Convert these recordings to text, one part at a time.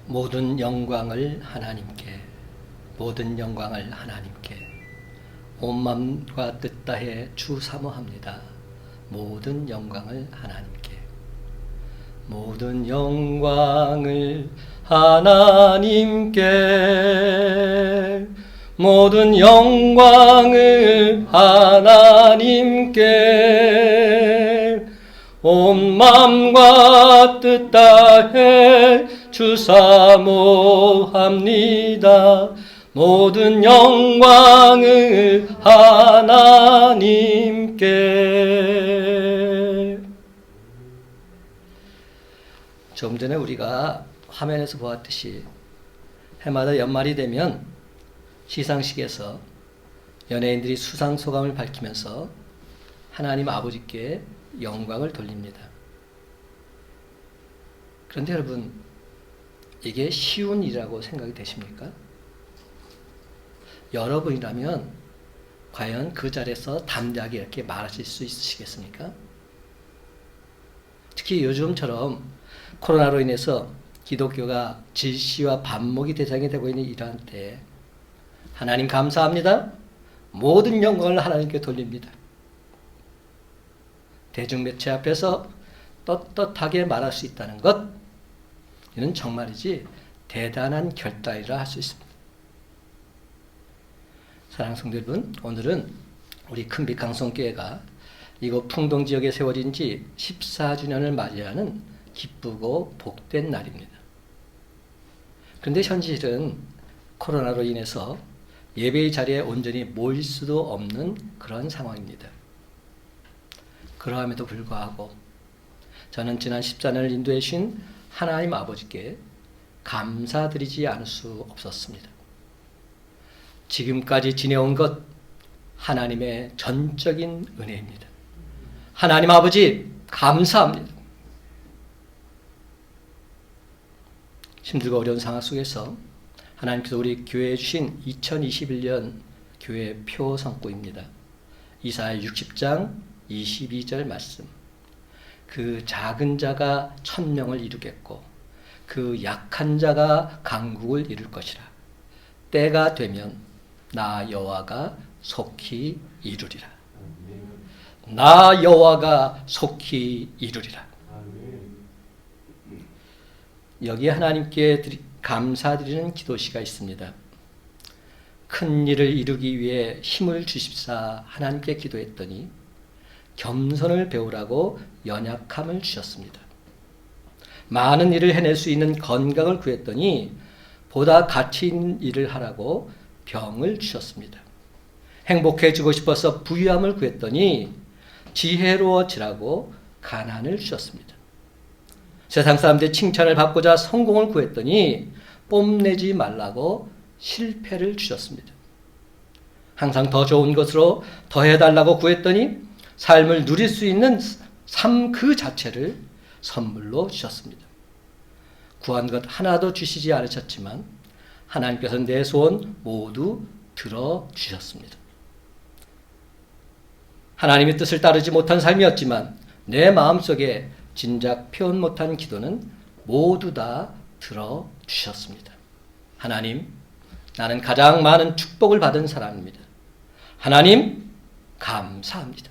모든 영광을 하나님께, 모든 영광을 하나님께, 온 마음과 뜻 다해 주 사모합니다. 모든 영광을 하나님께, 모든 영광을 하나님께, 모든 영광을 하나님께, 온 마음과 뜻 다해 주 사모합니다. 모든 영광을 하나님께. 좀 전에 우리가 화면에서 보았듯이 해마다 연말이 되면 시상식에서 연예인들이 수상소감을 밝히면서 하나님 아버지께 영광을 돌립니다. 그런데 여러분, 이게 쉬운 일이라고 생각이 되십니까? 여러분이라면 과연 그 자리에서 담대하게 이렇게 말하실 수 있으시겠습니까? 특히 요즘처럼 코로나로 인해서 기독교가 질시와 반목이 대상이 되고 있는 이러한 때에 하나님 감사합니다. 모든 영광을 하나님께 돌립니다. 대중매체 앞에서 떳떳하게 말할 수 있다는 것, 이는 정말이지 대단한 결단이라 할 수 있습니다. 사랑하는 성도 여러분, 오늘은 우리 큰빛강성교회가 이곳 풍동지역에 세워진 지 14주년을 맞이하는 기쁘고 복된 날입니다. 그런데 현실은 코로나로 인해서 예배의 자리에 온전히 모일 수도 없는 그런 상황입니다. 그러함에도 불구하고 저는 지난 14년을 인도해 주신 하나님 아버지께 감사드리지 않을 수 없었습니다. 지금까지 지내온 것 하나님의 전적인 은혜입니다. 하나님 아버지 감사합니다. 힘들고 어려운 상황 속에서 하나님께서 우리 교회에 주신 2021년 교회 표 선고입니다. 이사야 60장 22절 말씀. 그 작은 자가 천명을 이루겠고 그 약한 자가 강국을 이룰 것이라. 때가 되면 나 여호와가 속히 이루리라. 나 여호와가 속히 이루리라. 여기에 하나님께 감사드리는 기도시가 있습니다. 큰 일을 이루기 위해 힘을 주십사 하나님께 기도했더니 겸손을 배우라고 연약함을 주셨습니다. 많은 일을 해낼 수 있는 건강을 구했더니 보다 가치 있는 일을 하라고 병을 주셨습니다. 행복해지고 싶어서 부유함을 구했더니 지혜로워지라고 가난을 주셨습니다. 세상 사람들의 칭찬을 받고자 성공을 구했더니 뽐내지 말라고 실패를 주셨습니다. 항상 더 좋은 것으로 더 해달라고 구했더니 삶을 누릴 수 있는 삶 그 자체를 선물로 주셨습니다. 구한 것 하나도 주시지 않으셨지만 하나님께서 내 소원 모두 들어주셨습니다. 하나님의 뜻을 따르지 못한 삶이었지만 내 마음속에 진작 표현 못한 기도는 모두 다 들어주셨습니다. 하나님, 나는 가장 많은 축복을 받은 사람입니다. 하나님, 감사합니다.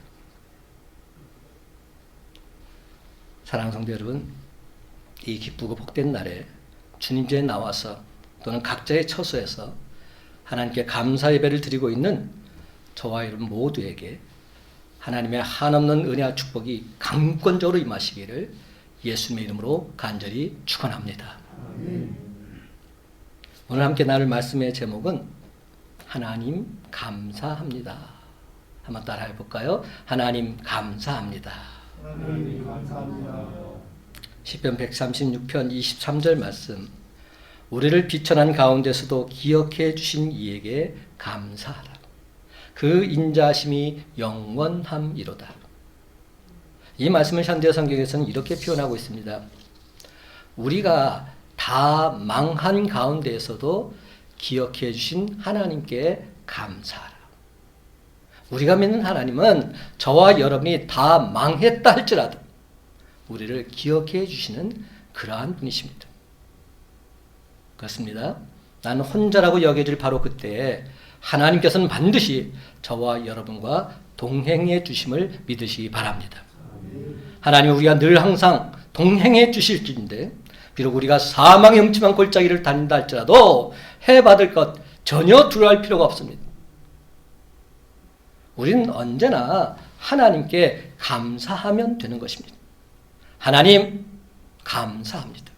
사랑하는 성도 여러분, 이 기쁘고 복된 날에 주님께 나와서 또는 각자의 처소에서 하나님께 감사 예배를 드리고 있는 저와 여러분 모두에게 하나님의 한없는 은혜와 축복이 강권적으로 임하시기를 예수님의 이름으로 간절히 축원합니다. 오늘 함께 나눌 말씀의 제목은 하나님 감사합니다. 한번 따라해 볼까요? 하나님 감사합니다. 하나님 감사합니다. 시편 136편 23절 말씀. 우리를 비천한 가운데서도 기억해 주신 이에게 감사하라. 그 인자심이 영원함이로다. 이 말씀을 현대 성경에서는 이렇게 표현하고 있습니다. 우리가 다 망한 가운데에서도 기억해 주신 하나님께 감사하라. 우리가 믿는 하나님은 저와 여러분이 다 망했다 할지라도 우리를 기억해 주시는 그러한 분이십니다. 그렇습니다. 나는 혼자라고 여겨질 바로 그때에 하나님께서는 반드시 저와 여러분과 동행해 주심을 믿으시기 바랍니다. 하나님은 우리가 늘 항상 동행해 주실진데 비록 우리가 사망의 음침한 골짜기를 다닌다 할지라도 해받을 것 전혀 두려워할 필요가 없습니다. 우리는 언제나 하나님께 감사하면 되는 것입니다. 하나님 감사합니다.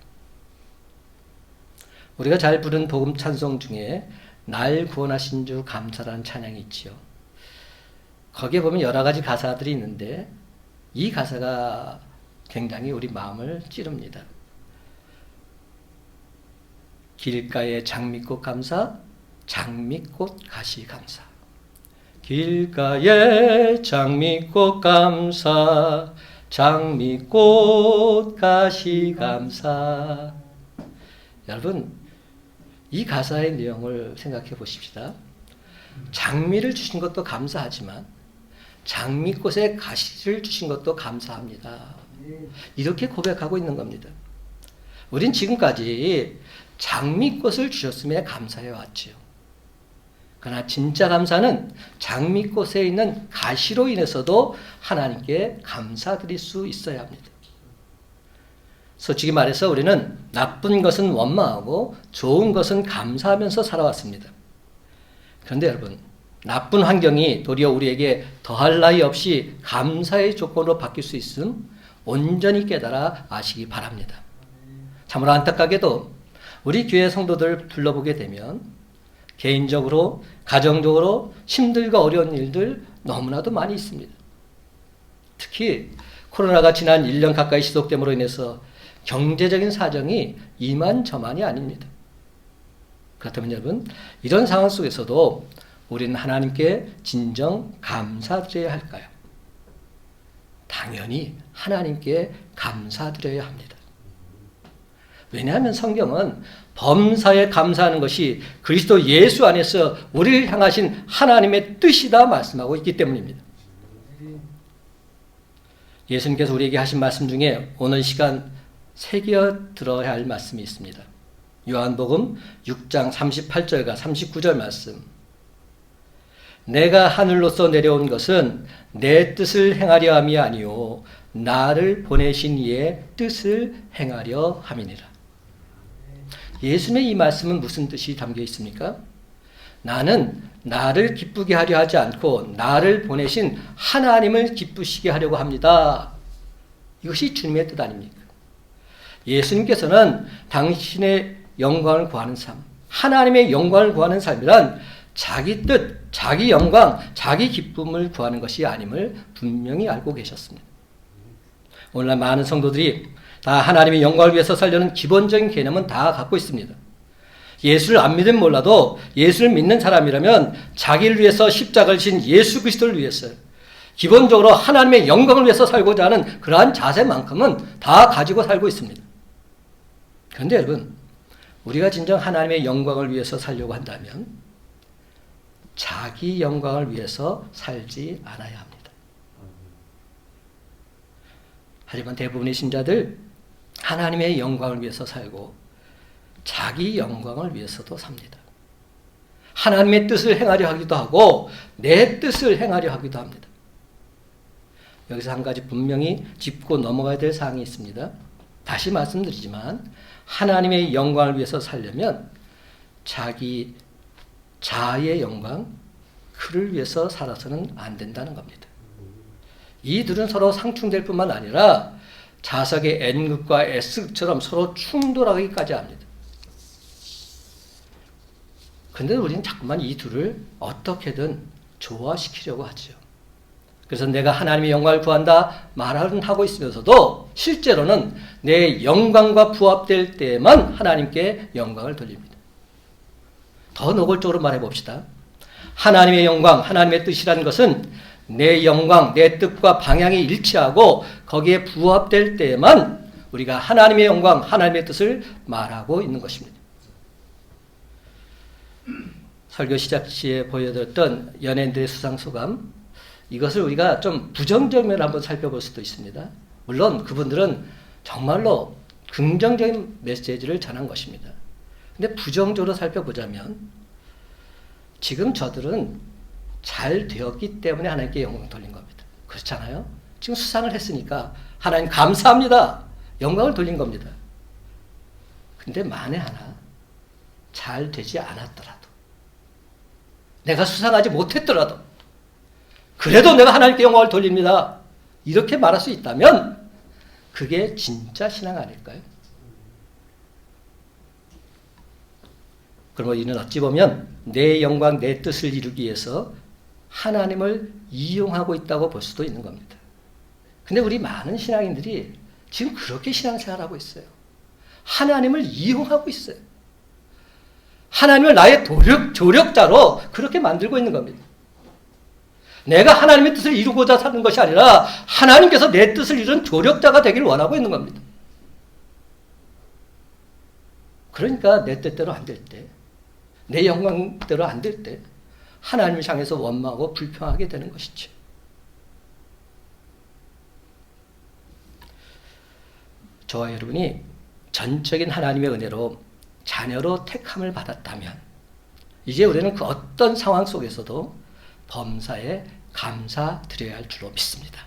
우리가 잘 부른 복음 찬송 중에 날 구원하신 주 감사라는 찬양이 있지요. 거기에 보면 여러 가지 가사들이 있는데 이 가사가 굉장히 우리 마음을 찌릅니다. 길가에 장미꽃 감사, 장미꽃 가시 감사. 길가에 장미꽃 감사, 장미꽃 가시 감사. 여러분, 이 가사의 내용을 생각해 보십시다. 장미를 주신 것도 감사하지만 장미꽃에 가시를 주신 것도 감사합니다. 이렇게 고백하고 있는 겁니다. 우린 지금까지 장미꽃을 주셨음에 감사해 왔지요. 그러나 진짜 감사는 장미꽃에 있는 가시로 인해서도 하나님께 감사드릴 수 있어야 합니다. 솔직히 말해서 우리는 나쁜 것은 원망하고 좋은 것은 감사하면서 살아왔습니다. 그런데 여러분, 나쁜 환경이 도리어 우리에게 더할 나위 없이 감사의 조건으로 바뀔 수 있음 온전히 깨달아 아시기 바랍니다. 참으로 안타깝게도 우리 교회 성도들 둘러보게 되면 개인적으로, 가정적으로 힘들고 어려운 일들 너무나도 많이 있습니다. 특히 코로나가 지난 1년 가까이 지속됨으로 인해서 경제적인 사정이 이만저만이 아닙니다. 그렇다면 여러분, 이런 상황 속에서도 우리는 하나님께 진정 감사드려야 할까요? 당연히 하나님께 감사드려야 합니다. 왜냐하면 성경은 범사에 감사하는 것이 그리스도 예수 안에서 우리를 향하신 하나님의 뜻이다 말씀하고 있기 때문입니다. 예수님께서 우리에게 하신 말씀 중에 오늘 시간 새겨 들어야 할 말씀이 있습니다. 요한복음 6장 38절과 39절 말씀. 내가 하늘로서 내려온 것은 내 뜻을 행하려 함이 아니요 나를 보내신 이의 뜻을 행하려 함이니라. 예수님의 이 말씀은 무슨 뜻이 담겨 있습니까? 나는 나를 기쁘게 하려 하지 않고 나를 보내신 하나님을 기쁘시게 하려고 합니다. 이것이 주님의 뜻 아닙니까? 예수님께서는 당신의 영광을 구하는 삶, 하나님의 영광을 구하는 삶이란 자기 뜻, 자기 영광, 자기 기쁨을 구하는 것이 아님을 분명히 알고 계셨습니다. 오늘날 많은 성도들이 다 하나님의 영광을 위해서 살려는 기본적인 개념은 다 갖고 있습니다. 예수를 안 믿으면 몰라도 예수를 믿는 사람이라면 자기를 위해서 십자가를 진 예수 그리스도를 위해서 기본적으로 하나님의 영광을 위해서 살고자 하는 그러한 자세만큼은 다 가지고 살고 있습니다. 그런데 여러분, 우리가 진정 하나님의 영광을 위해서 살려고 한다면 자기 영광을 위해서 살지 않아야 합니다. 하지만 대부분의 신자들 하나님의 영광을 위해서 살고 자기 영광을 위해서도 삽니다. 하나님의 뜻을 행하려 하기도 하고 내 뜻을 행하려 하기도 합니다. 여기서 한 가지 분명히 짚고 넘어가야 될 사항이 있습니다. 다시 말씀드리지만 하나님의 영광을 위해서 살려면 자기 자아의 영광, 그를 위해서 살아서는 안 된다는 겁니다. 이 둘은 서로 상충될 뿐만 아니라 자석의 N극과 S극처럼 서로 충돌하기까지 합니다. 그런데 우리는 자꾸만 이 둘을 어떻게든 조화시키려고 하죠. 그래서 내가 하나님의 영광을 구한다 말은 하고 있으면서도 실제로는 내 영광과 부합될 때만 하나님께 영광을 돌립니다. 더 노골적으로 말해봅시다. 하나님의 영광, 하나님의 뜻이라는 것은 내 영광, 내 뜻과 방향이 일치하고 거기에 부합될 때만 우리가 하나님의 영광, 하나님의 뜻을 말하고 있는 것입니다. 설교 시작 시에 보여드렸던 연예인들의 수상소감, 이것을 우리가 좀 부정적인 면을 한번 살펴볼 수도 있습니다. 물론 그분들은 정말로 긍정적인 메시지를 전한 것입니다. 근데 부정적으로 살펴보자면 지금 저들은 잘 되었기 때문에 하나님께 영광을 돌린 겁니다. 그렇잖아요? 지금 수상을 했으니까 하나님 감사합니다. 영광을 돌린 겁니다. 근데 만에 하나 잘 되지 않았더라도, 내가 수상하지 못했더라도 그래도 내가 하나님께 영광을 돌립니다. 이렇게 말할 수 있다면 그게 진짜 신앙 아닐까요? 그러면 이는 어찌 보면 내 영광, 내 뜻을 이루기 위해서 하나님을 이용하고 있다고 볼 수도 있는 겁니다. 근데 우리 많은 신앙인들이 지금 그렇게 신앙생활하고 있어요. 하나님을 이용하고 있어요. 하나님을 나의 조력자로 그렇게 만들고 있는 겁니다. 내가 하나님의 뜻을 이루고자 사는 것이 아니라 하나님께서 내 뜻을 이루는 조력자가 되기를 원하고 있는 겁니다. 그러니까 내 뜻대로 안 될 때, 내 영광대로 안 될 때 하나님을 향해서 원망하고 불평하게 되는 것이죠. 저와 여러분이 전적인 하나님의 은혜로 자녀로 택함을 받았다면 이제 우리는 그 어떤 상황 속에서도 범사에 감사드려야 할 줄로 믿습니다.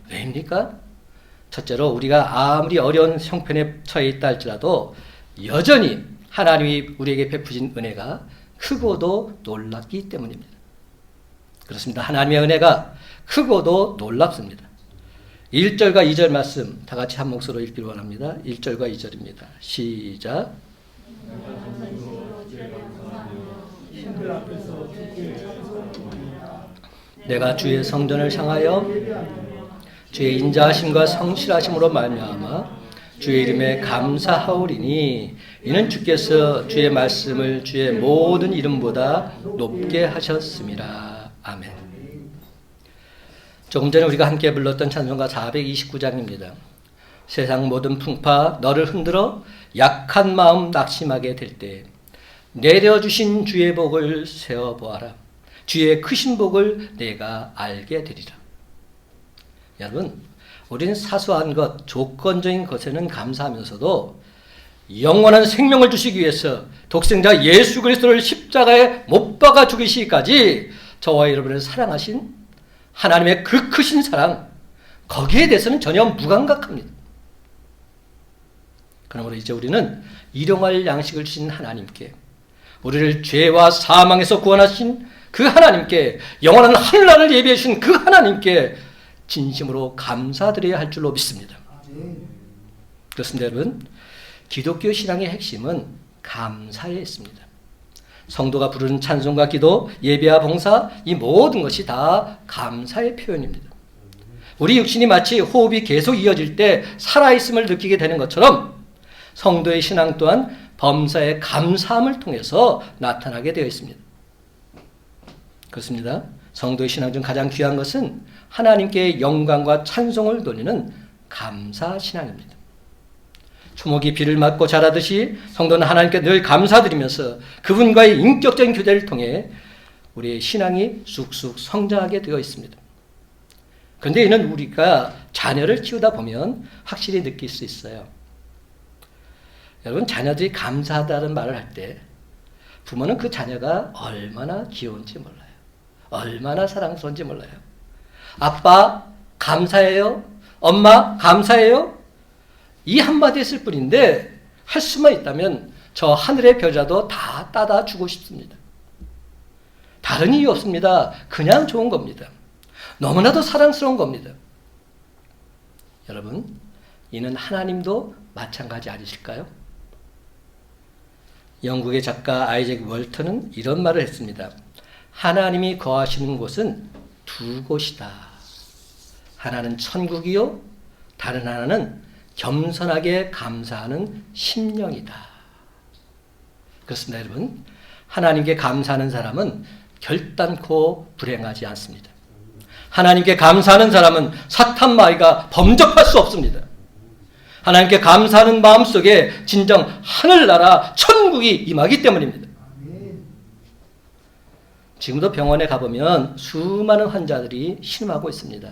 왜입니까? 첫째로 우리가 아무리 어려운 형편에 처해 있다 할지라도 여전히 하나님이 우리에게 베푸신 은혜가 크고도 놀랍기 때문입니다. 그렇습니다. 하나님의 은혜가 크고도 놀랍습니다. 1절과 2절 말씀 다 같이 한 목소리로 읽기를 원합니다. 1절과 2절입니다. 시작. 내가 주의 성전을 향하여 주의 인자하심과 성실하심으로 말미암아 주의 이름에 감사하오리니 이는 주께서 주의 말씀을 주의 모든 이름보다 높게 하셨습니다. 아멘. 조금 전에 우리가 함께 불렀던 찬송가 429장입니다. 세상 모든 풍파 너를 흔들어 약한 마음 낙심하게 될 때 내려주신 주의 복을 세어보아라. 주의 크신 복을 내가 알게 되리라. 여러분, 우리는 사소한 것, 조건적인 것에는 감사하면서도 영원한 생명을 주시기 위해서 독생자 예수 그리스도를 십자가에 못 박아 죽이시기까지 저와 여러분을 사랑하신 하나님의 그 크신 사랑, 거기에 대해서는 전혀 무감각합니다. 그러므로 이제 우리는 일용할 양식을 주신 하나님께, 우리를 죄와 사망에서 구원하신 그 하나님께, 영원한 하늘나라를 예비해 주신 그 하나님께 진심으로 감사드려야 할 줄로 믿습니다. 그렇습니다, 여러분. 기독교 신앙의 핵심은 감사에 있습니다. 성도가 부르는 찬송과 기도, 예배와 봉사, 이 모든 것이 다 감사의 표현입니다. 우리 육신이 마치 호흡이 계속 이어질 때 살아있음을 느끼게 되는 것처럼 성도의 신앙 또한 범사의 감사함을 통해서 나타나게 되어 있습니다. 그렇습니다. 성도의 신앙 중 가장 귀한 것은 하나님께 영광과 찬송을 돌리는 감사 신앙입니다. 초목이 비를 맞고 자라듯이 성도는 하나님께 늘 감사드리면서 그분과의 인격적인 교제를 통해 우리의 신앙이 쑥쑥 성장하게 되어 있습니다. 그런데 이는 우리가 자녀를 키우다 보면 확실히 느낄 수 있어요. 여러분, 자녀들이 감사하다는 말을 할 때 부모는 그 자녀가 얼마나 귀여운지 몰라요. 얼마나 사랑스러운지 몰라요. 아빠 감사해요. 엄마 감사해요. 이 한마디 했을 뿐인데 할 수만 있다면 저 하늘의 별이라도 다 따다 주고 싶습니다. 다른 이유 없습니다. 그냥 좋은 겁니다. 너무나도 사랑스러운 겁니다. 여러분, 이는 하나님도 마찬가지 아니실까요? 영국의 작가 아이잭 월턴은 이런 말을 했습니다. 하나님이 거하시는 곳은 두 곳이다. 하나는 천국이요, 다른 하나는 겸손하게 감사하는 심령이다. 그렇습니다, 여러분. 하나님께 감사하는 사람은 결단코 불행하지 않습니다. 하나님께 감사하는 사람은 사탄 마귀가 범접할 수 없습니다. 하나님께 감사하는 마음속에 진정 하늘나라 천국이 임하기 때문입니다. 지금도 병원에 가보면 수많은 환자들이 신음하고 있습니다.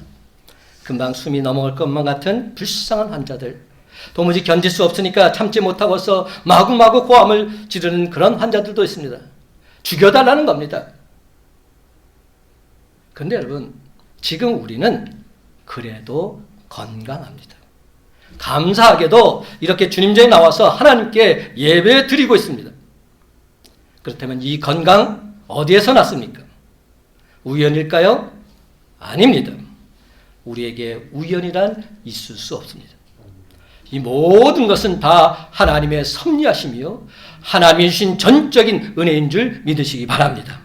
금방 숨이 넘어갈 것만 같은 불쌍한 환자들, 도무지 견딜 수 없으니까 참지 못하고서 마구마구 고함을 지르는 그런 환자들도 있습니다. 죽여달라는 겁니다. 그런데 여러분, 지금 우리는 그래도 건강합니다. 감사하게도 이렇게 주님전에 나와서 하나님께 예배 드리고 있습니다. 그렇다면 이 건강 어디에서 났습니까? 우연일까요? 아닙니다. 우리에게 우연이란 있을 수 없습니다. 이 모든 것은 다 하나님의 섭리하심이요 하나님이 주신 전적인 은혜인 줄 믿으시기 바랍니다.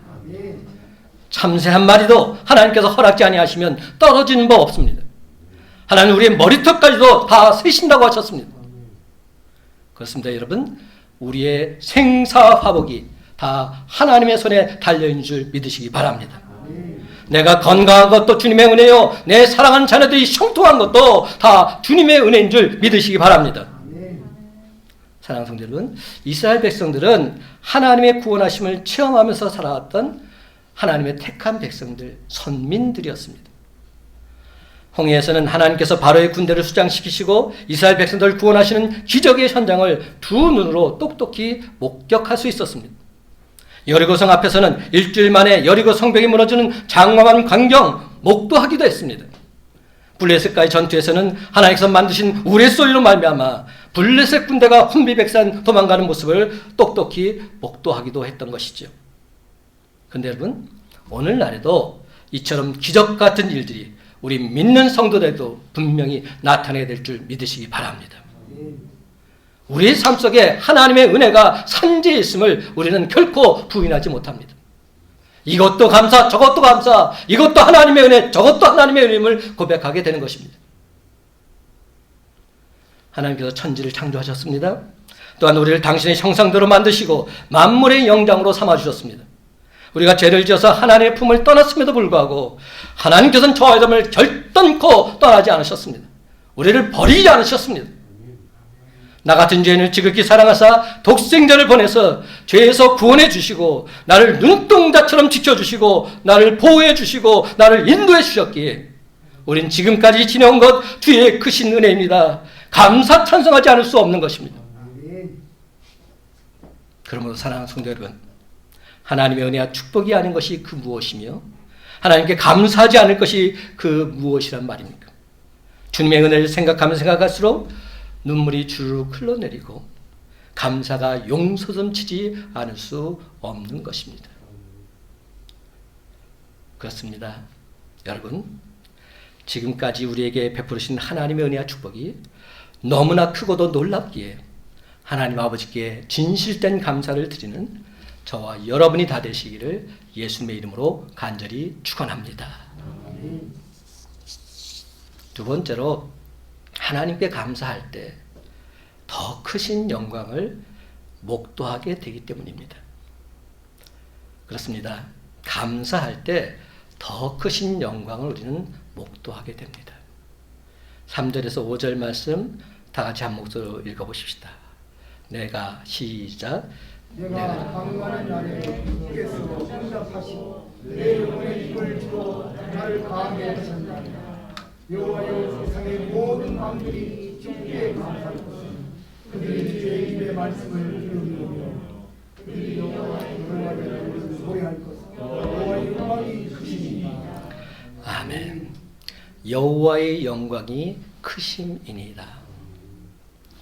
참새 한 마리도 하나님께서 허락지 아니하시면 떨어지는 법 없습니다. 하나님 우리의 머리털까지도 다 세신다고 하셨습니다. 그렇습니다. 여러분, 우리의 생사화복이 다 하나님의 손에 달려있는 줄 믿으시기 바랍니다. 내가 건강한 것도 주님의 은혜요, 내 사랑하는 자녀들이 형통한 것도 다 주님의 은혜인 줄 믿으시기 바랍니다. 사랑하는 성도 여러분, 이스라엘 백성들은 하나님의 구원하심을 체험하면서 살아왔던 하나님의 택한 백성들, 선민들이었습니다. 홍해에서는 하나님께서 바로의 군대를 수장시키시고 이스라엘 백성들을 구원하시는 기적의 현장을 두 눈으로 똑똑히 목격할 수 있었습니다. 여리고성 앞에서는 일주일 만에 여리고 성벽이 무너지는 장엄한 광경 목도하기도 했습니다. 블레셋과의 전투에서는 하나님께서 만드신 우레소리로 말미암아 블레셋 군대가 혼비백산 도망가는 모습을 똑똑히 목도하기도 했던 것이죠. 그런데 여러분, 오늘날에도 이처럼 기적 같은 일들이 우리 믿는 성도들에도 분명히 나타나게 될 줄 믿으시기 바랍니다. 우리의 삶 속에 하나님의 은혜가 산재해 있음을 우리는 결코 부인하지 못합니다. 이것도 감사, 저것도 감사, 이것도 하나님의 은혜, 저것도 하나님의 은혜임을 고백하게 되는 것입니다. 하나님께서 천지를 창조하셨습니다. 또한 우리를 당신의 형상대로 만드시고 만물의 영장으로 삼아주셨습니다. 우리가 죄를 지어서 하나님의 품을 떠났음에도 불구하고 하나님께서는 저와 여러분을 결단코 떠나지 않으셨습니다. 우리를 버리지 않으셨습니다. 나 같은 죄인을 지극히 사랑하사 독생자를 보내서 죄에서 구원해 주시고 나를 눈동자처럼 지켜주시고 나를 보호해 주시고 나를 인도해 주셨기에 우린 지금까지 지내온 것 주의 크신 은혜입니다. 감사 찬송하지 않을 수 없는 것입니다. 그러므로 사랑하는 성도 여러분, 하나님의 은혜와 축복이 아닌 것이 그 무엇이며 하나님께 감사하지 않을 것이 그 무엇이란 말입니까? 주님의 은혜를 생각하면 생각할수록 눈물이 주르륵 흘러내리고 감사가 용서점치지 않을 수 없는 것입니다. 그렇습니다. 여러분, 지금까지 우리에게 베푸신 하나님의 은혜와 축복이 너무나 크고도 놀랍기에 하나님 아버지께 진실된 감사를 드리는 저와 여러분이 다 되시기를 예수님의 이름으로 간절히 축원합니다. 두 번째로, 하나님께 감사할 때 더 크신 영광을 목도하게 되기 때문입니다. 그렇습니다. 감사할 때 더 크신 영광을 우리는 목도하게 됩니다. 3절에서 5절 말씀 다 같이 한 목소리로 읽어보십시다. 내가 시작. 내가 강건한 날에 주께서 응답하시고 내 영혼의 힘을 주어 나를 강하게 하셨나이다. 여호와여, 세상의 모든 왕들이 주께 감사할 것은 그들이 주의 입의 말씀을 들으며 그들이 여호와의 이름을 소리할 것은 여호와의 영광이 크심이니이다. 아멘. 여호와의 영광이 크심이니이다.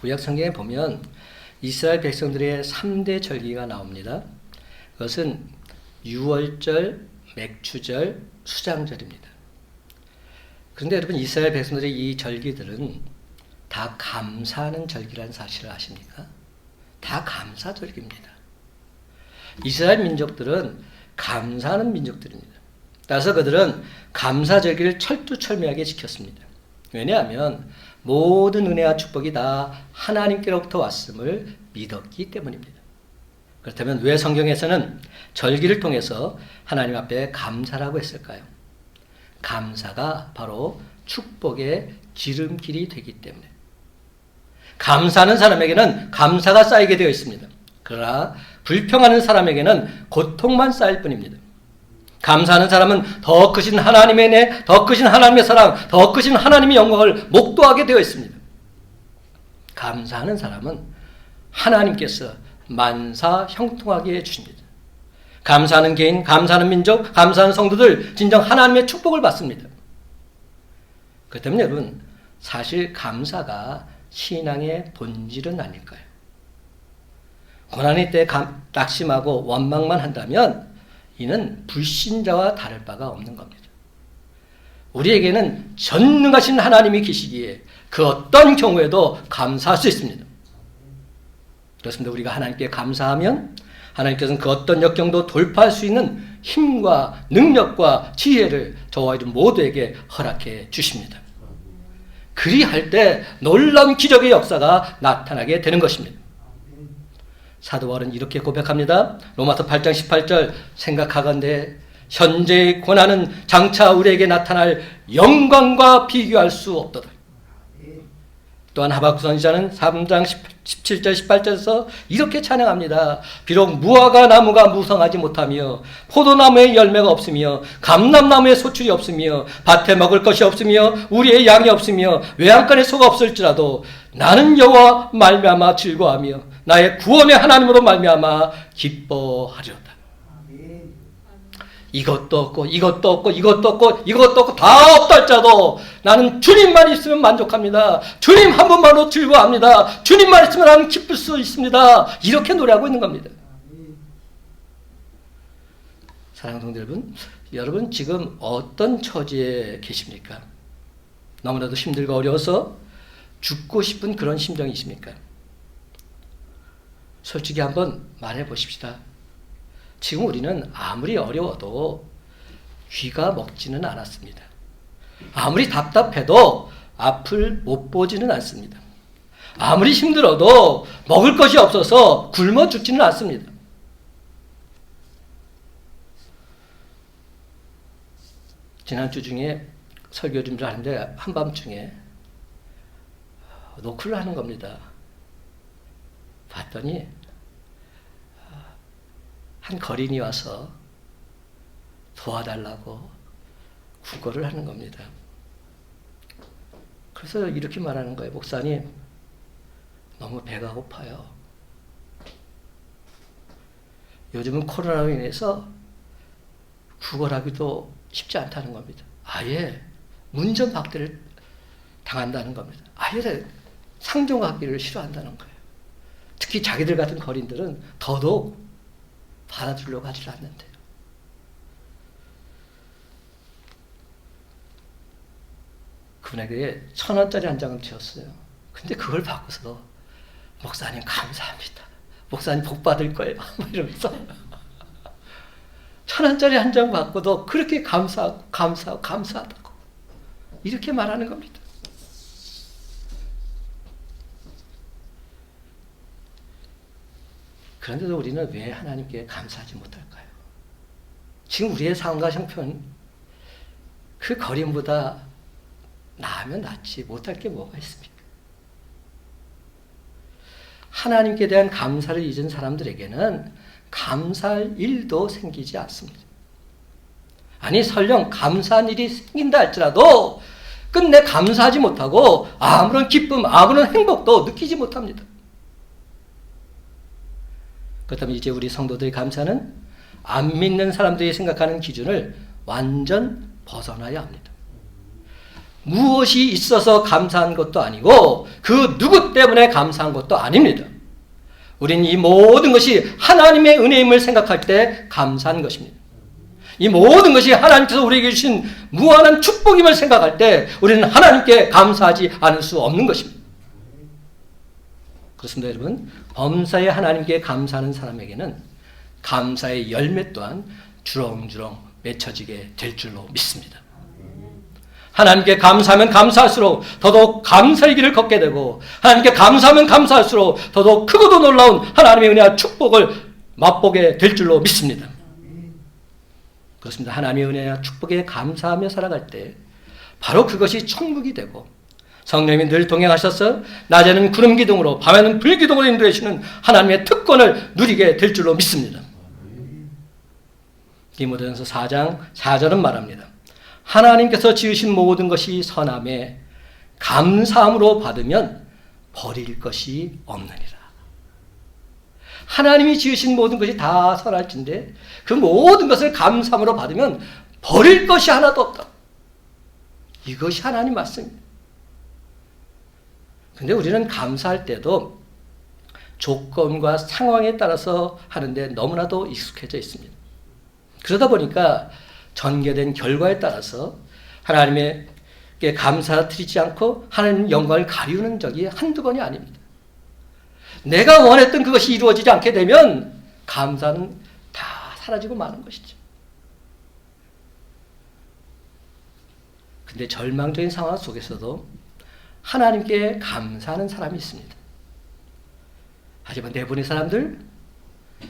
구약 성경에 보면 이스라엘 백성들의 3대 절기가 나옵니다. 그것은 유월절, 맥추절, 수장절입니다. 그런데 여러분, 이스라엘 백성들의 이 절기들은 다 감사하는 절기라는 사실을 아십니까? 다 감사절기입니다. 이스라엘 민족들은 감사하는 민족들입니다. 따라서 그들은 감사절기를 철두철미하게 지켰습니다. 왜냐하면 모든 은혜와 축복이 다 하나님께로부터 왔음을 믿었기 때문입니다. 그렇다면 왜 성경에서는 절기를 통해서 하나님 앞에 감사라고 했을까요? 감사가 바로 축복의 지름길이 되기 때문에. 감사하는 사람에게는 감사가 쌓이게 되어 있습니다. 그러나 불평하는 사람에게는 고통만 쌓일 뿐입니다. 감사하는 사람은 더 크신 하나님의 은혜, 더 크신 하나님의 사랑, 더 크신 하나님의 영광을 목도하게 되어 있습니다. 감사하는 사람은 하나님께서 만사 형통하게 해주십니다. 감사하는 개인, 감사하는 민족, 감사하는 성도들 진정 하나님의 축복을 받습니다. 그 때문에 여러분, 사실 감사가 신앙의 본질은 아닐까요? 고난의 때 낙심하고 원망만 한다면 이는 불신자와 다를 바가 없는 겁니다. 우리에게는 전능하신 하나님이 계시기에 그 어떤 경우에도 감사할 수 있습니다. 그렇습니다. 우리가 하나님께 감사하면 하나님께서는 그 어떤 역경도 돌파할 수 있는 힘과 능력과 지혜를 저와 여러분 모두에게 허락해 주십니다. 그리할 때 놀라운 기적의 역사가 나타나게 되는 것입니다. 사도 바울은 이렇게 고백합니다. 로마서 8장 18절 생각하건대 현재의 고난은 장차 우리에게 나타날 영광과 비교할 수 없도다. 또한 하박국 선지자는 3장 17절 18절에서 이렇게 찬양합니다. 비록 무화과 나무가 무성하지 못하며 포도나무에 열매가 없으며 감람나무에 소출이 없으며 밭에 먹을 것이 없으며 우리의 양이 없으며 외양간에 소가 없을지라도 나는 여호와 말미암아 즐거워하며 나의 구원의 하나님으로 말미암아 기뻐하리로다. 이것도 없고 이것도 없고 이것도 없고 이것도 없고 다 없다 할지라도 나는 주님만 있으면 만족합니다. 주님 한 분만으로 즐거워합니다. 주님만 있으면 나는 기쁠 수 있습니다. 이렇게 노래하고 있는 겁니다. 사랑하는 성도 여러분 지금 어떤 처지에 계십니까? 너무나도 힘들고 어려워서 죽고 싶은 그런 심정이십니까? 솔직히 한번 말해 보십시다. 지금 우리는 아무리 어려워도 귀가 먹지는 않았습니다. 아무리 답답해도 앞을 못 보지는 않습니다. 아무리 힘들어도 먹을 것이 없어서 굶어 죽지는 않습니다. 지난주 중에 설교 준비를 하는데 한밤중에 노크를 하는 겁니다. 봤더니 한 거린이 와서 도와달라고 구걸을 하는 겁니다. 그래서 이렇게 말하는 거예요. 목사님, 너무 배가 고파요. 요즘은 코로나로 인해서 구걸하기도 쉽지 않다는 겁니다. 아예 문전박대를 당한다는 겁니다. 아예 상종하기를 싫어한다는 거예요. 특히 자기들 같은 거린들은 더더욱 받아주려고 하지 않는데요. 그분에게 1,000원짜리 한 장을 주었어요. 근데 그걸 받고서 목사님 감사합니다. 목사님 복 받을 거예요. 이러면서 1,000원짜리 한 장 받고도 그렇게 감사하다고 이렇게 말하는 겁니다. 그런데도 우리는 왜 하나님께 감사하지 못할까요? 지금 우리의 상황과 형편, 그 거림보다 나으면 낫지 못할 게 뭐가 있습니까? 하나님께 대한 감사를 잊은 사람들에게는 감사할 일도 생기지 않습니다. 아니 설령 감사한 일이 생긴다 할지라도 끝내 감사하지 못하고 아무런 기쁨, 아무런 행복도 느끼지 못합니다. 그렇다면 이제 우리 성도들의 감사는 안 믿는 사람들이 생각하는 기준을 완전 벗어나야 합니다. 무엇이 있어서 감사한 것도 아니고 그 누구 때문에 감사한 것도 아닙니다. 우리는 이 모든 것이 하나님의 은혜임을 생각할 때 감사한 것입니다. 이 모든 것이 하나님께서 우리에게 주신 무한한 축복임을 생각할 때 우리는 하나님께 감사하지 않을 수 없는 것입니다. 그렇습니다, 여러분. 범사에 하나님께 감사하는 사람에게는 감사의 열매 또한 주렁주렁 맺혀지게 될 줄로 믿습니다. 하나님께 감사하면 감사할수록 더더욱 감사의 길을 걷게 되고 하나님께 감사하면 감사할수록 더더욱 크고도 놀라운 하나님의 은혜와 축복을 맛보게 될 줄로 믿습니다. 그렇습니다. 하나님의 은혜와 축복에 감사하며 살아갈 때 바로 그것이 천국이 되고 성령님이 늘 동행하셔서 낮에는 구름 기둥으로 밤에는 불 기둥으로 인도해 주시는 하나님의 특권을 누리게 될 줄로 믿습니다. 디모데전서 4장 4절은 말합니다. 하나님께서 지으신 모든 것이 선함에 감사함으로 받으면 버릴 것이 없느니라. 하나님이 지으신 모든 것이 다 선할진데 그 모든 것을 감사함으로 받으면 버릴 것이 하나도 없다. 이것이 하나님 말씀입니다. 근데 우리는 감사할 때도 조건과 상황에 따라서 하는데 너무나도 익숙해져 있습니다. 그러다 보니까 전개된 결과에 따라서 하나님께 감사드리지 않고 하나님 영광을 가리우는 적이 한두 번이 아닙니다. 내가 원했던 그것이 이루어지지 않게 되면 감사는 다 사라지고 마는 것이죠. 근데 절망적인 상황 속에서도 하나님께 감사하는 사람이 있습니다. 하지만 대부분의 사람들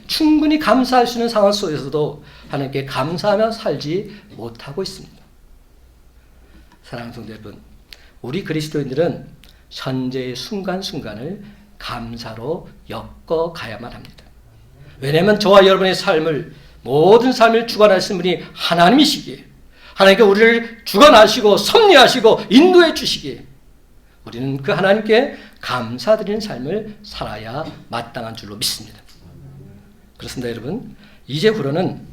충분히 감사할 수 있는 상황 속에서도 하나님께 감사하며 살지 못하고 있습니다. 사랑하는 성도 여러분, 우리 그리스도인들은 현재의 순간순간을 감사로 엮어가야만 합니다. 왜냐하면 저와 여러분의 삶을, 모든 삶을 주관하시는 분이 하나님이시기에, 하나님께 우리를 주관하시고 섭리하시고 인도해 주시기에 우리는 그 하나님께 감사드리는 삶을 살아야 마땅한 줄로 믿습니다. 그렇습니다, 여러분. 이제부로는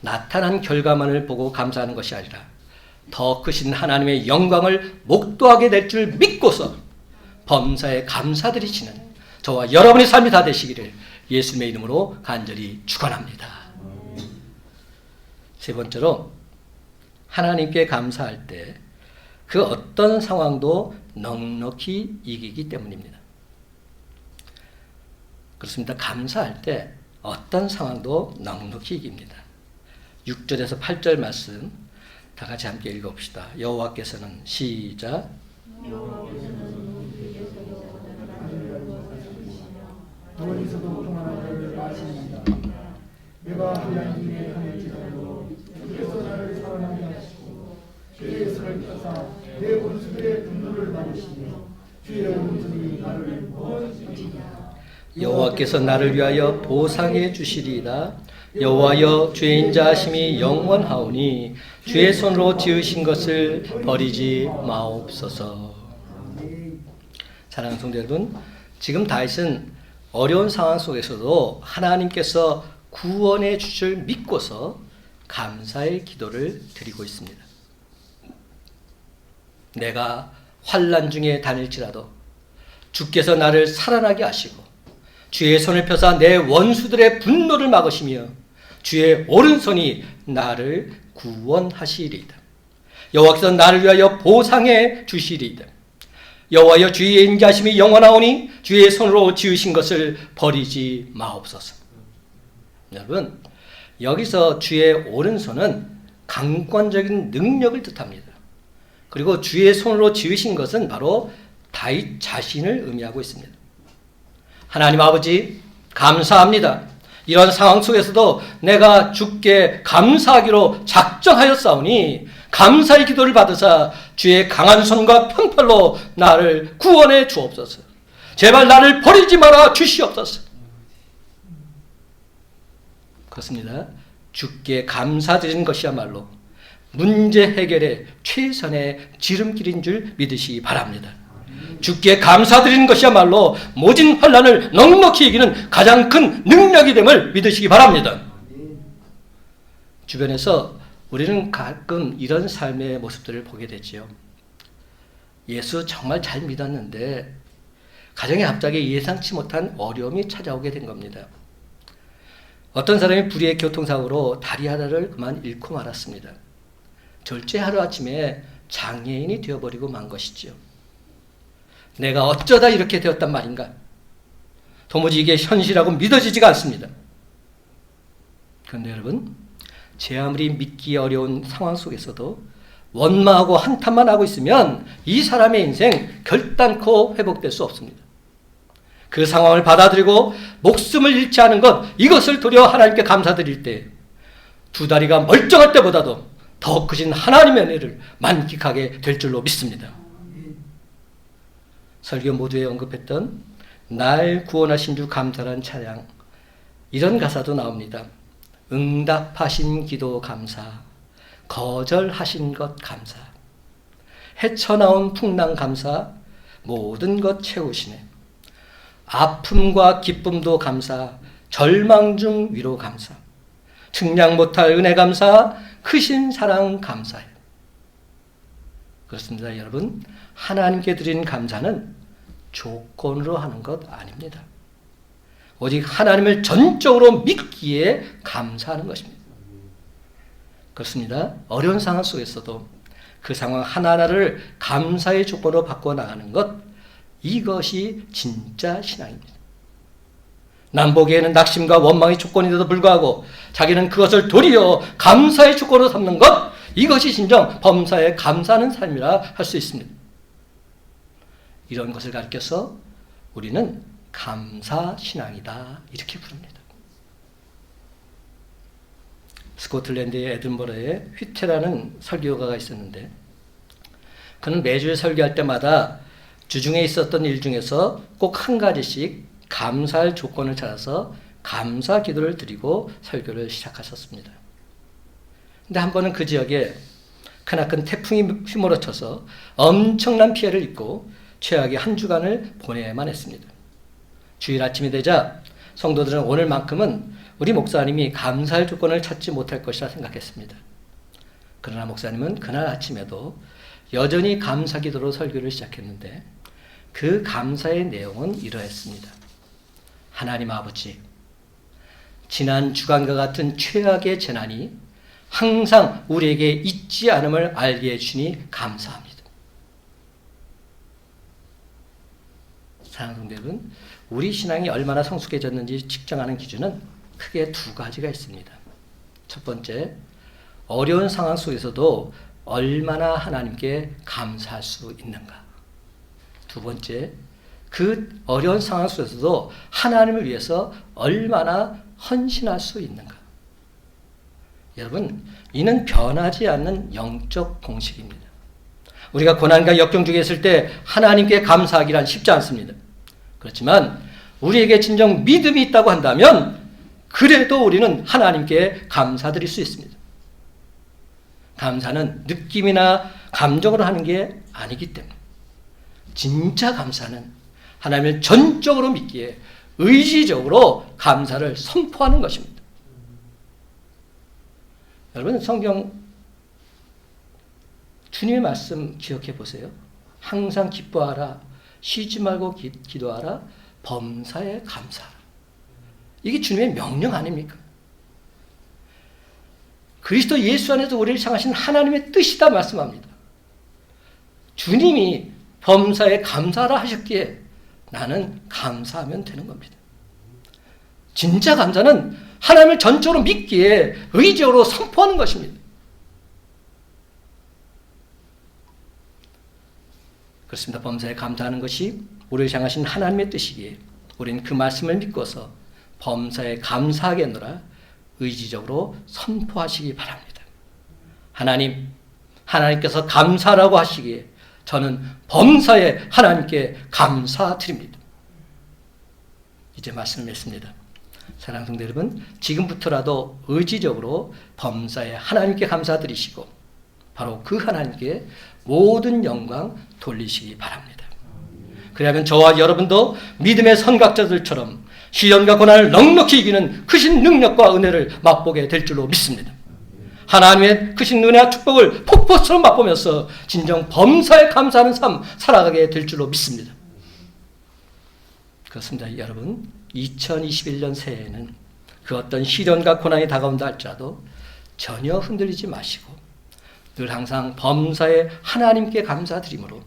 나타난 결과만을 보고 감사하는 것이 아니라 더 크신 하나님의 영광을 목도하게 될 줄 믿고서 범사에 감사드리시는 저와 여러분의 삶이 다 되시기를 예수님의 이름으로 간절히 축원합니다. 세 번째로, 하나님께 감사할 때 그 어떤 상황도 넉넉히 이기기 때문입니다. 그렇습니다. 감사할 때 어떤 상황도 넉넉히 이깁니다. 6절에서 8절 말씀 다 같이 함께 읽어봅시다. 여호와께서는 시작. 멀리서도 평안하게 하십니다. 내가 하나님의 하늘지라도 주께서 나를 사랑하게 하시고 주의 손을 펴사 내 원수들의 분노를 받으시며 주의 오른손이 나를 보호하시리이다. 여호와께서 나를 위하여 보상해 주시리이다. 여호와여, 주의 인자하심이 영원하오니 주의 손으로 지으신 것을 버리지 마옵소서. 사랑하는 성도 여러분, 지금 다윗은 어려운 상황 속에서도 하나님께서 구원해 주실 믿고서 감사의 기도를 드리고 있습니다. 내가 환난 중에 다닐지라도 주께서 나를 살아나게 하시고 주의 손을 펴사 내 원수들의 분노를 막으시며 주의 오른손이 나를 구원하시리이다. 여호와께서 나를 위하여 보상해 주시리이다. 여호와여, 주의 인자하심이 영원하오니 주의 손으로 지으신 것을 버리지 마옵소서. 여러분, 여기서 주의 오른손은 강권적인 능력을 뜻합니다. 그리고 주의 손으로 지으신 것은 바로 다윗 자신을 의미하고 있습니다. 하나님 아버지, 감사합니다. 이런 상황 속에서도 내가 주께 감사하기로 작정하였사오니 감사의 기도를 받으사 주의 강한 손과 평팔로 나를 구원해 주옵소서. 제발 나를 버리지 말아 주시옵소서. 그렇습니다. 주께 감사드리는 것이야말로 문제 해결의 최선의 지름길인 줄 믿으시기 바랍니다. 주께 감사드리는 것이야말로 모진 환난을 넉넉히 이기는 가장 큰 능력이 됨을 믿으시기 바랍니다. 주변에서 우리는 가끔 이런 삶의 모습들을 보게 되지요. 예수 정말 잘 믿었는데 가정에 갑자기 예상치 못한 어려움이 찾아오게 된 겁니다. 어떤 사람이 불의의 교통사고로 다리 하나를 그만 잃고 말았습니다. 절제 하루아침에 장애인이 되어버리고 만 것이지요. 내가 어쩌다 이렇게 되었단 말인가? 도무지 이게 현실하고 믿어지지가 않습니다. 그런데 여러분, 제 아무리 믿기 어려운 상황 속에서도 원망하고 한탄만 하고 있으면 이 사람의 인생 결단코 회복될 수 없습니다. 그 상황을 받아들이고 목숨을 잃지 않은 것, 이것을 도려 하나님께 감사드릴 때 두 다리가 멀쩡할 때보다도 더 크신 하나님의 은혜를 만끽하게 될 줄로 믿습니다. 설교 모두에 언급했던 날 구원하신 주 감사란 찬양, 이런 가사도 나옵니다. 응답하신 기도 감사, 거절하신 것 감사, 헤쳐나온 풍랑 감사, 모든 것 채우시네. 아픔과 기쁨도 감사, 절망 중 위로 감사, 측량 못할 은혜 감사, 크신 사랑 감사해. 그렇습니다, 여러분. 하나님께 드린 감사는 조건으로 하는 것 아닙니다. 오직 하나님을 전적으로 믿기에 감사하는 것입니다. 그렇습니다. 어려운 상황 속에서도 그 상황 하나하나를 감사의 조건으로 바꿔 나가는 것, 이것이 진짜 신앙입니다. 남보기에는 낙심과 원망의 조건인데도 불구하고 자기는 그것을 도리어 감사의 조건으로 삼는 것, 이것이 진정 범사에 감사하는 삶이라 할 수 있습니다. 이런 것을 가르쳐서 우리는 감사신앙이다 이렇게 부릅니다. 스코틀랜드의 에든버러에 휘테라는 설교가가 있었는데 그는 매주 설교할 때마다 주중에 있었던 일 중에서 꼭 한 가지씩 감사할 조건을 찾아서 감사 기도를 드리고 설교를 시작하셨습니다. 근데 한 번은 그 지역에 크나큰 태풍이 휘몰아쳐서 엄청난 피해를 입고 최악의 한 주간을 보내야만 했습니다. 주일 아침이 되자 성도들은 오늘만큼은 우리 목사님이 감사할 조건을 찾지 못할 것이라 생각했습니다. 그러나 목사님은 그날 아침에도 여전히 감사 기도로 설교를 시작했는데 그 감사의 내용은 이러했습니다. 하나님 아버지, 지난 주간과 같은 최악의 재난이 항상 우리에게 잊지 않음을 알게 해주니 감사합니다. 사랑하는 성도 여러분, 우리 신앙이 얼마나 성숙해졌는지 측정하는 기준은 크게 두 가지가 있습니다. 첫 번째, 어려운 상황 속에서도 얼마나 하나님께 감사할 수 있는가. 두 번째, 그 어려운 상황 속에서도 하나님을 위해서 얼마나 헌신할 수 있는가. 여러분, 이는 변하지 않는 영적 공식입니다. 우리가 고난과 역경 중에 있을 때 하나님께 감사하기란 쉽지 않습니다. 그렇지만 우리에게 진정 믿음이 있다고 한다면 그래도 우리는 하나님께 감사드릴 수 있습니다. 감사는 느낌이나 감정으로 하는 게 아니기 때문에 진짜 감사는 하나님을 전적으로 믿기에 의지적으로 감사를 선포하는 것입니다. 여러분, 성경 주님의 말씀 기억해 보세요. 항상 기뻐하라, 쉬지 말고 기도하라, 범사에 감사하라. 이게 주님의 명령 아닙니까? 그리스도 예수 안에서 우리를 향하신 하나님의 뜻이다 말씀합니다. 주님이 범사에 감사하라 하셨기에 나는 감사하면 되는 겁니다. 진짜 감사는 하나님을 전적으로 믿기에 의지적으로 선포하는 것입니다. 그렇습니다. 범사에 감사하는 것이 우리를 향하신 하나님의 뜻이기에 우리는 그 말씀을 믿고서 범사에 감사하겠노라 의지적으로 선포하시기 바랍니다. 하나님께서 감사라고 하시기에 저는 범사에 하나님께 감사드립니다. 이제 말씀을 맺습니다. 사랑하는 성도 여러분, 지금부터라도 의지적으로 범사에 하나님께 감사드리시고 바로 그 하나님께 모든 영광 돌리시기 바랍니다. 그러면 저와 여러분도 믿음의 선각자들처럼 시련과 고난을 넉넉히 이기는 크신 능력과 은혜를 맛보게 될 줄로 믿습니다. 하나님의 크신 은혜와 축복을 폭포처럼 맛보면서 진정 범사에 감사하는 삶 살아가게 될 줄로 믿습니다. 그렇습니다. 여러분, 2021년 새해에는 그 어떤 시련과 고난이 다가온다 할지라도 전혀 흔들리지 마시고 늘 항상 범사에 하나님께 감사드림으로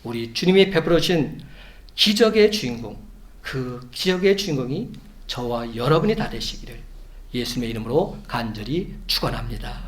우리 주님이 베풀어 주신 기적의 주인공, 그 기적의 주인공이 저와 여러분이 다 되시기를 예수님의 이름으로 간절히 축원합니다.